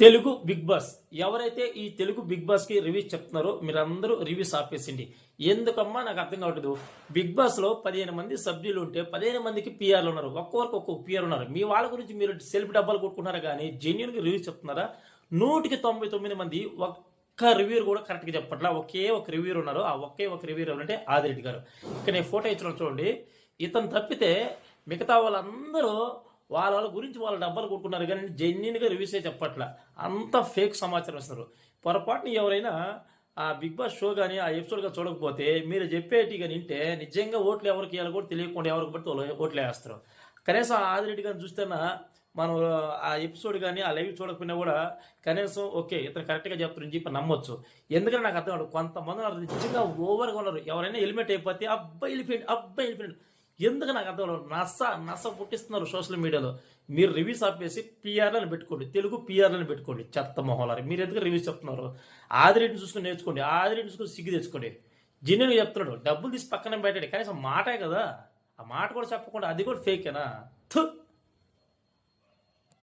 Telugu big boss ఎవరైతే ఈ Telugu big boss కి రివ్యూస్ చెప్తున్నారో మీరందరూ రివ్యూస్ ఆపేసిండి. ఎందుకమ్మా నాకు అర్థం కావట్లేదు. బిగ్ బాస్ లో 15 మంది సభ్యులు ఉంటే 15 మందికి పిఆర్లు ఉన్నారు. ఒక్కొక్కరికి ఒక్కొక్క పిఆర్ ఉన్నారు. మీ వాళ్ళ గురించి మీరు సెల్ఫ్ డబ్బాలు కొట్టుకుంటున్నారా కానీ జెన్యున్ గా రివ్యూస్ చెప్తున్నారా? 199 మంది ఒక్క రివ్యూ కూడా కరెక్ట్ గా చెప్పట్లా. ఒకే ఒక రివ్యూ ఉన్నారు. ఆ ఒకే ఒక రివ్యూ ఎవరంటే ఆదిరెడ్డి గారు. ఇక్కడ నేను ఫోటో ఇచ్చిన చూడండి. ఇతను తప్పితే మిగతా వాళ్ళందరూ వాళ్ళ గురించి వాళ్ళ డబ్బాలు కొట్టుకున్నారు కానీ జెన్యున్గా రివ్యూస్ చెప్పట్లా. అంత ఫేక్ సమాచారం ఇస్తున్నారు. పొరపాటుని ఎవరైనా ఆ బిగ్ బాస్ షో కానీ ఆ ఎపిసోడ్గా చూడకపోతే మీరు చెప్పేటి కానీ వింటే నిజంగా ఓట్లు ఎవరికి వేయాలో కూడా తెలియకుండా ఎవరికి పడితే ఓట్లు వేస్తారు. కనీసం ఆదిరెడ్డి గారిని చూస్తేనా మనం ఆ ఎపిసోడ్ కానీ ఆ లైవ్ చూడకపోయినా కూడా కనీసం ఓకే ఇతను కరెక్ట్గా చెప్తారని చెప్పి నమ్మొచ్చు. ఎందుకంటే నాకు అర్థం కాదు, కొంతమంది నిజంగా ఓవర్గా ఉన్నారు. ఎవరైనా ఎలిమినేట్ అయిపోతే అబ్బాయి వెళ్ళిపోయాడు ఎందుకు నాకు అర్థం నస పుట్టిస్తున్నారు సోషల్ మీడియాలో. మీరు రివ్యూస్ ఆపేసి పిఆర్లను పెట్టుకోండి, తెలుగు పిఆర్లను పెట్టుకోండి. చెత్త మొహలారి మీరు ఎందుకు రివ్యూస్ చెప్తున్నారు? ఆదిరెడ్డిని చూసుకుని నేర్చుకోండి, ఆదిరెడ్డిని చూసుకుని సిగ్గు తెచ్చుకోండి. జిన్నెను చెప్తున్నాడు, డబ్బులు తీసి పక్కన పెట్టండి, కనీసం మాటే కదా, ఆ మాట కూడా చెప్పకుండా అది కూడా ఫేకేనా?